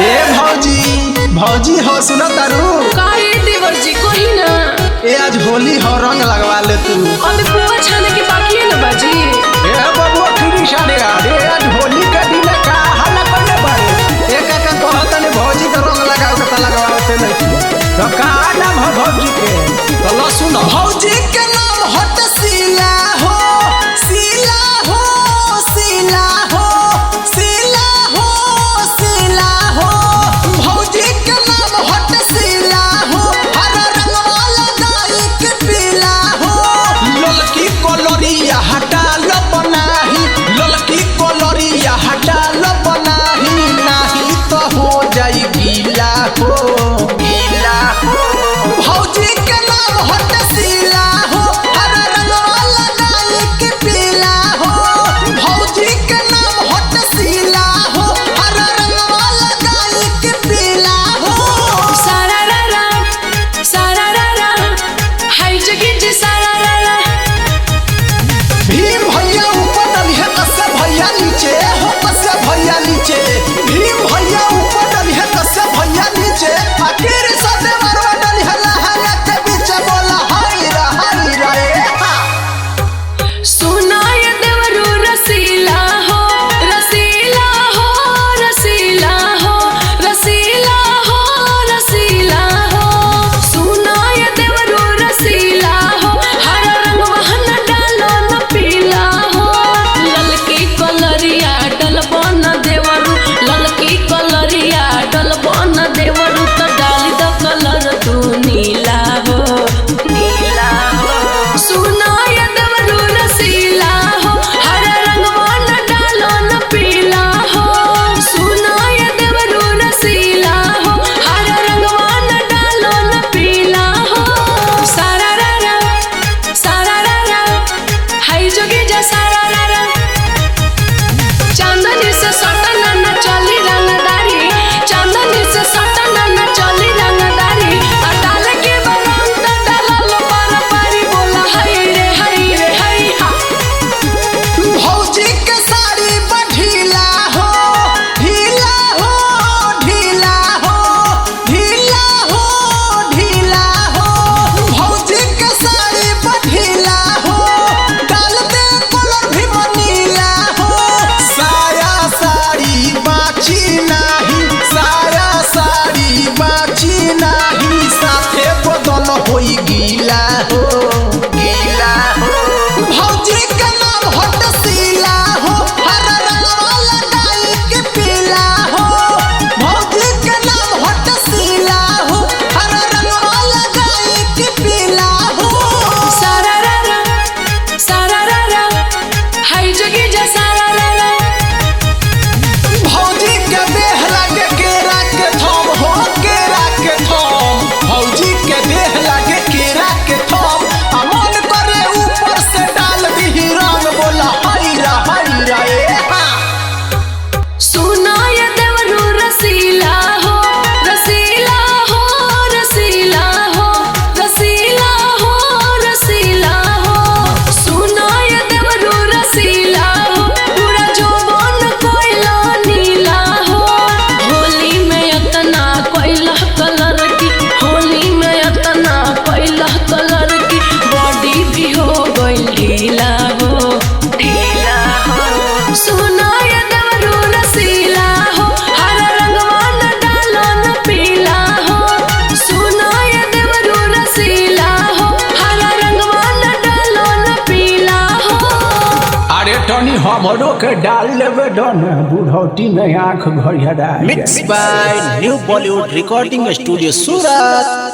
ए भौजी भौजी हो सुनो तारू काहे देवर जी कोही ना। ए आज होली हो रंग लगवा ले तू। अरे पुआ छाने के बाकी है ना बाजी। ए बबुआ फिरी साड़े रे आज होली के दिन का हल्ला करने बारे। ए काका कहत ने भौजी के रंग लगाओ के त लगवाते नहीं। तो का नाम है भौजी के? तो लो सुनो भौजी के नाम हट शीला हो शीला हो शीला हो शीला हो शीला हो भौजी के नाम हट शीला हो हरा रंग वाला गाय के पीला हो ललकी कलरिया हटा लो बनाही ललकी कलरिया हटा लो बनाही नहीं तो हो जाई गीला हो गीला हो भौजी के नाम हट शीला हो हरा रंग वाला गाय के पीला हो भौजी के नाम हट शीला हो हरा रंग वाला गाय के पीला हो सारा हाय जगी जी सारा भीम भैया ऊपर डलिया कससे भैया नीचे हो कससे भैया नीचे भीम भैया ऊपर डलिया कससे भैया नीचे आखिर सबे मरवा डलिया लहंगा के बीच बोला हाय रे हा सुनाय देवरू रसीला हो रसीला हो रसीला हो रसीला हो रसीला हो सुनाय देवरू रसीला हो हरा रंग वहन डालो न पीला हो ललकी कलरिया डलबो न देवरू ललकी कलरिया डलबो न देवरू तो डाली द कलर तू नीला हो नीला हो सुनाय देवरू रसीला हो हरा रंग वाला डालो न पीला हो सुनाय देवरू रसीला हो हरा रंग वाला डालो न पीला हो सारा हाय जोगी जा सारा चांदनी से सटना न चली रंगदारी चांदनी से सटना न चली रंगदारी डाल के बरंग त डालो पर पारी बोला हाय रे हाय हा भौजी के साड़ी बढ़ीला हो ढीला हो ढीला हो ढीला हो ढीला हो भौजी के साड़ी बढ़ीला हो डाल दे कलर भी मनीला हो साया साड़ी बाची नाही साया साड़ी बाची नाही साथे बदल होई गीला हो गीला हो भौजी के नाम हट शीला हो हरा रंग वाला गाय के पीला हो भौजी के नाम हट शीला हो हरा रंग वाला गाय के पीला हो सारा हाय जोगी जा सारा भौजी के देह लागे केरा के थम हो केरा के थम भौजी के देह लागे केरा के थम आ मन करे ऊपर से डाल दी रंग बोला हाय रे हा सुनाय देवरू रसीला हो रसीला हो रसीला हो रसीला हो रसीला हो सुनाय देवरू रसीला हो पूरा जोबन कोइला नीला हो होली में इतना कोइला कलर की होली में इतना कोइला कलर की बॉडी भी हो गई ढीला हो ढीला हो सुनाय देवरू रसीला हो हरा रंग वाला डालो न पीला हो सुनाय देवरू रसीला हो हरा रंग वाला डालो न पीला हो अरे टनी हमरो के डाल लेबे डन बुढ़ौती में आंख घरिया Mixed by New Bollywood Recording Studio Surat.